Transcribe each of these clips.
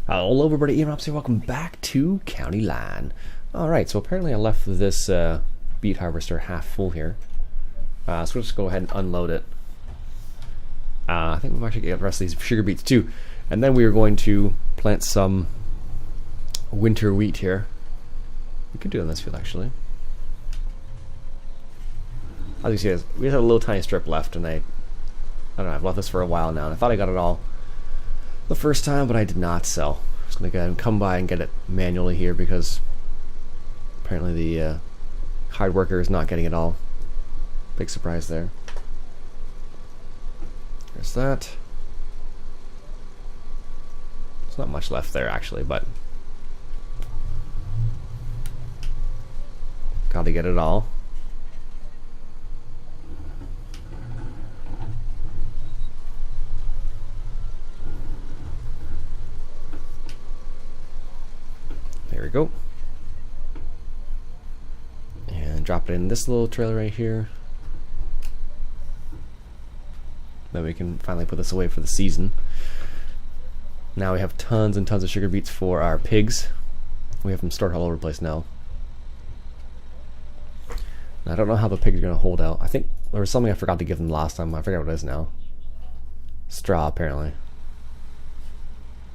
Hello everybody, Iain Robson, welcome back to County Line. Alright, so apparently I left this beet harvester half full here. So we'll just go ahead and unload it. I think we might actually get the rest of these sugar beets too. And then we are going to plant some winter wheat here. We could do it in this field actually. As you see, we just have a little tiny strip left, and I don't know, I've left this for a while now, and I thought I got it all the first time, but I did not, so I'm just going to go ahead and come by and get it manually here because apparently the hard worker is not getting it all. Big surprise there. There's that. There's not much left there actually, but gotta get it all. There we go. And drop it in this little trailer right here. Then we can finally put this away for the season. Now we have tons and tons of sugar beets for our pigs. We have them stored all over the place now. And I don't know how the pigs are going to hold out. I think there was something I forgot to give them last time. I forget what it is now. Straw, apparently.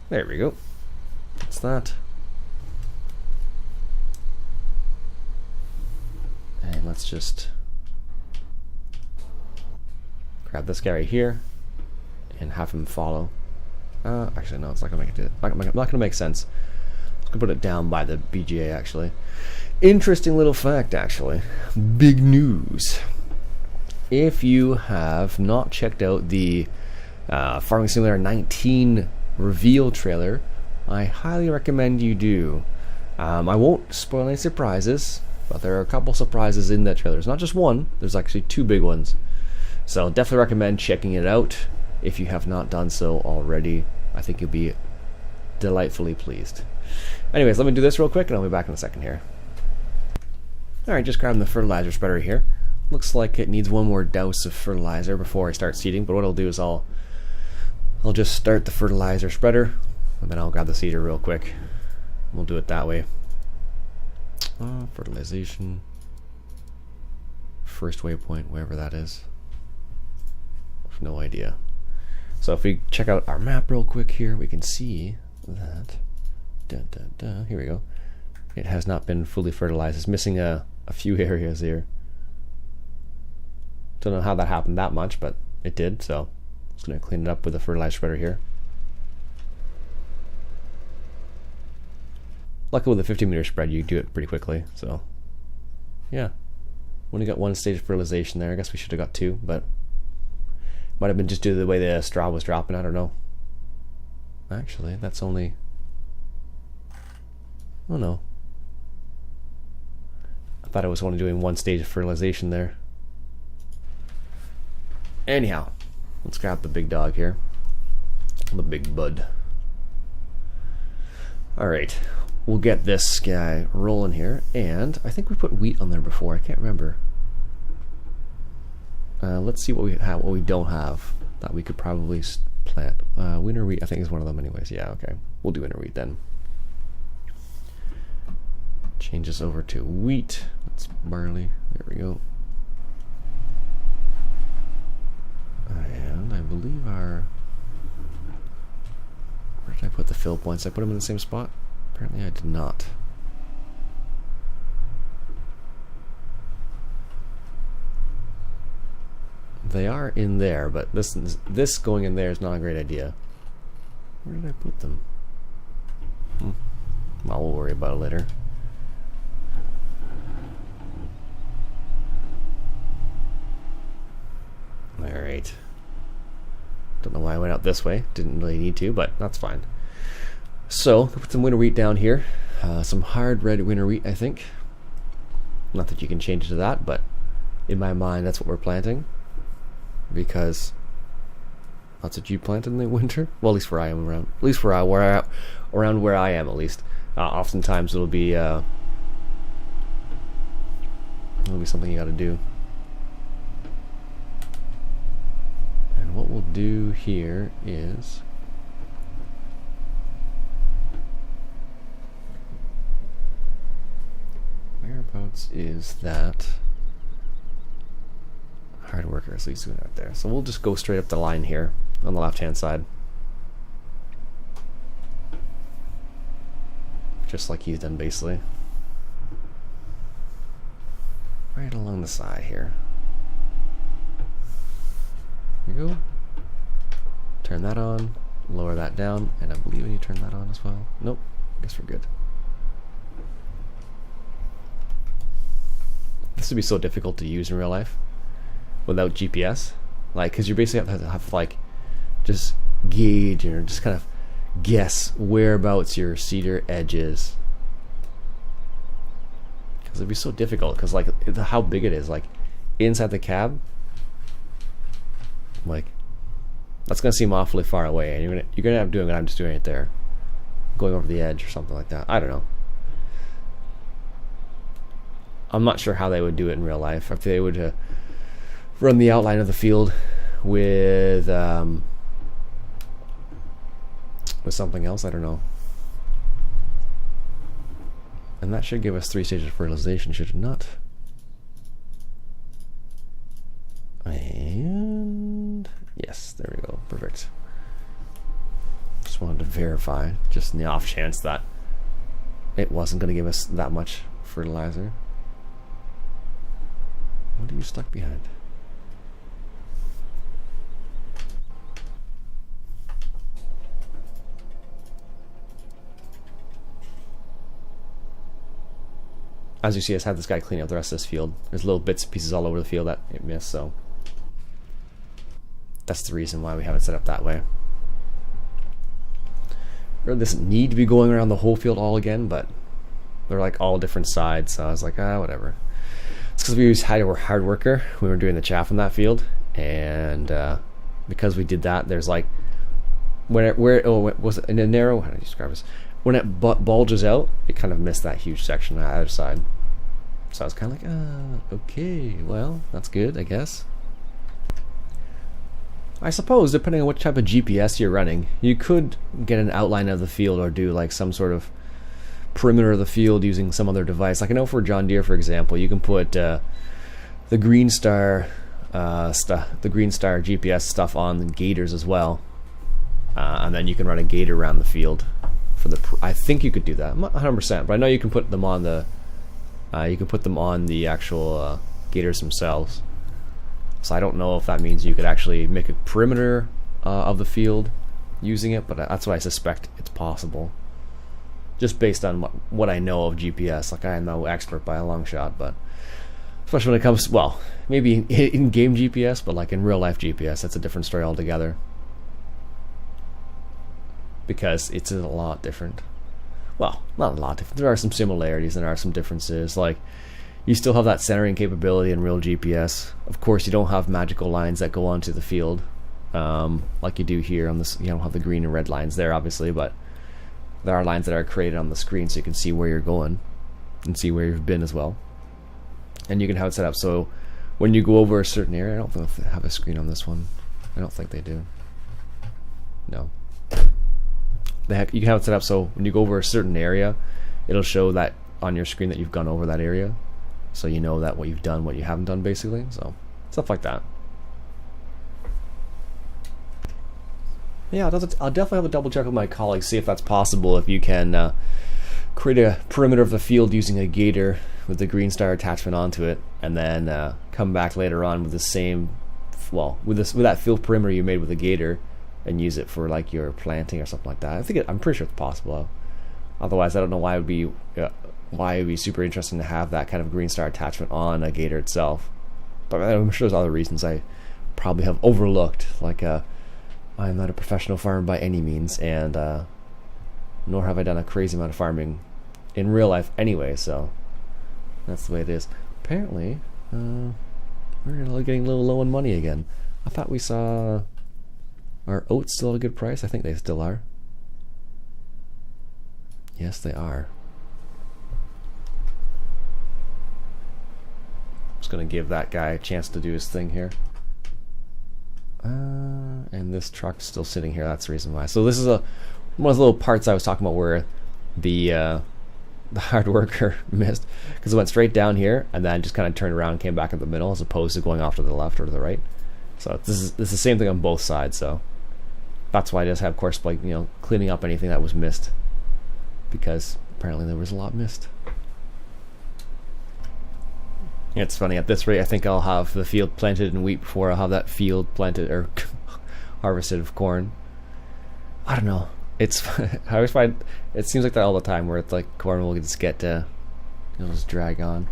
There we go. That's that. And let's just grab this guy right here and have him follow. Actually, no, it's not gonna make it. Not gonna make sense. I'm gonna put it down by the BGA. Actually, interesting little fact. Actually, big news. If you have not checked out the Farming Simulator 19 reveal trailer, I highly recommend you do. I won't spoil any surprises, but there are a couple surprises in that trailer. There's not just one, there's actually two big ones. So definitely recommend checking it out if you have not done so already. I think you'll be delightfully pleased. Anyways, let me do this real quick and I'll be back in a second here. Alright, just grabbing the fertilizer spreader here. Looks like it needs one more douse of fertilizer before I start seeding, but what I'll do is I'll just start the fertilizer spreader and then I'll grab the seeder real quick. We'll do it that way. Fertilization, first waypoint, wherever that is. No idea. So if we check out our map real quick here, we can see that here we go. It has not been fully fertilized. It's missing a few areas here. Don't know how that happened that much, but it did. So I'm just going to clean it up with a fertilizer spreader here. Luckily with a 50-meter spread you do it pretty quickly, so yeah. Only got one stage of fertilization there. I guess we should have got two, but might have been just due to the way the straw was dropping, I don't know. Actually, that's only... oh no. I thought I was only doing one stage of fertilization there. Anyhow, let's grab the big dog here. The big bud. Alright. We'll get this guy rolling here, and I think we put wheat on there before. I can't remember. Let's see what we have, what we don't have that we could probably plant. Winter wheat, I think, is one of them, anyways. Yeah, okay, we'll do winter wheat then. Change this over to wheat. That's barley. There we go. And I believe our... where did I put the fill points? Did I put them in the same spot? Apparently I did not. They are in there, but this going in there is not a great idea. Where did I put them? Well, we'll worry about it later. Alright. Don't know why I went out this way. Didn't really need to, but that's fine. So, put some winter wheat down here. Some hard red winter wheat, I think. Not that you can change it to that, but in my mind, that's what we're planting. Because that's what you plant in the winter. Well, at least where I am around. At least around where I am, at least. Oftentimes, it'll be something you got to do. And what we'll do here is whereabouts is that hard worker? So he's doing that there. So we'll just go straight up the line here on the left hand side, just like he's done basically. Right along the side here. Here you go. Turn that on, lower that down, and I believe you turn that on as well. Nope, I guess we're good. This would be so difficult to use in real life without GPS, like, because you basically have to like just gauge or just kind of guess whereabouts your cedar edge is, because it'd be so difficult, because like how big it is, like inside the cab, like that's gonna seem awfully far away, and you're gonna end up doing what I'm just doing it there, going over the edge or something like that. I don't know. I'm not sure how they would do it in real life. If they would run the outline of the field with something else, I don't know. And that should give us 3 stages of fertilization, should it not? And yes, there we go, perfect. Just wanted to verify, just in the off chance that it wasn't going to give us that much fertilizer. What are you stuck behind? As you see, I just had this guy clean up the rest of this field. There's little bits and pieces all over the field that it missed, so that's the reason why we have it set up that way. Really doesn't need to be going around the whole field all again, but they're like all different sides, so I was like, whatever. It's because we used hard worker when we were doing the chaff in that field, and because we did that, there's like was it in a narrow? How do you describe this? When it bulges out, it kind of missed that huge section on the other side. So I was kind of like, okay, well, that's good, I guess. I suppose, depending on what type of GPS you're running, you could get an outline of the field or do like some sort of perimeter of the field using some other device. Like I know for John Deere, for example, you can put the Green Star GPS stuff on the gators as well, and then you can run a gator around the field. I think you could do that. I'm not 100%, but I know you can put them on the actual gators themselves. So I don't know if that means you could actually make a perimeter of the field using it, but that's what I suspect it's possible. Just based on what I know of GPS. Like, I am no expert by a long shot, but especially when it comes, well, maybe in game GPS, but like in real life GPS, that's a different story altogether. Because it's a lot different. Well, not a lot different. There are some similarities and there are some differences. Like, you still have that centering capability in real GPS. Of course, you don't have magical lines that go onto the field, like you do here on this. You don't have the green and red lines there, obviously, but there are lines that are created on the screen so you can see where you're going and see where you've been as well. And you can have it set up so when you go over a certain area, I don't know if they have a screen on this one. I don't think they do. No. You can have it set up so when you go over a certain area, it'll show that on your screen that you've gone over that area, so you know that what you've done, what you haven't done, basically. So stuff like that. Yeah, I'll definitely have a double check with my colleagues, see if that's possible. If you can create a perimeter of the field using a gator with the Green Star attachment onto it, and then come back later on with the same, well, with that field perimeter you made with the gator, and use it for like your planting or something like that. I'm pretty sure it's possible. Otherwise, I don't know why it would be super interesting to have that kind of Green Star attachment on a gator itself. But I'm sure there's other reasons I probably have overlooked. Like, I'm not a professional farmer by any means, and nor have I done a crazy amount of farming in real life anyway. So that's the way it is. Apparently, we're getting a little low on money again. I thought we saw our oats still at a good price. I think they still are. Yes, they are. Just gonna give that guy a chance to do his thing here. And this truck's still sitting here. That's the reason why. So this is one of the little parts I was talking about where the the hard worker missed because it went straight down here and then just kind of turned around and came back in the middle as opposed to going off to the left or to the right. So this is the same thing on both sides. So that's why I just have, of course, like, you know, cleaning up anything that was missed, because apparently there was a lot missed. It's funny, at this rate I think I'll have the field planted in wheat before I'll have that field planted or harvested of corn. I don't know. It's I always find it seems like that all the time, where it's like corn will just get it'll just drag on.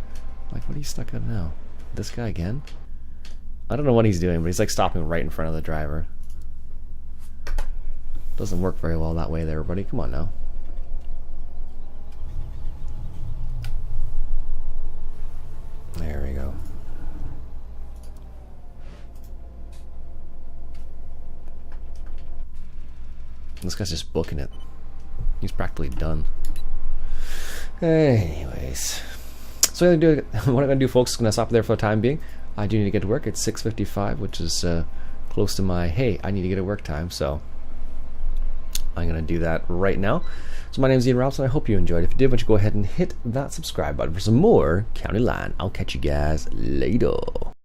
Like, what are you stuck on now? This guy again? I don't know what he's doing, but he's like stopping right in front of the driver. Doesn't work very well that way there, buddy. Come on now. There we go. This guy's just booking it. He's practically done. Anyways, so what I'm gonna do, folks, is gonna stop there for the time being. I do need to get to work. It's 6:55, which is close to my hey, I need to get to work time. So I'm gonna do that right now. So my name is Iain Robson. I hope you enjoyed. If you did, why don't you go ahead and hit that subscribe button for some more County Line. I'll catch you guys later.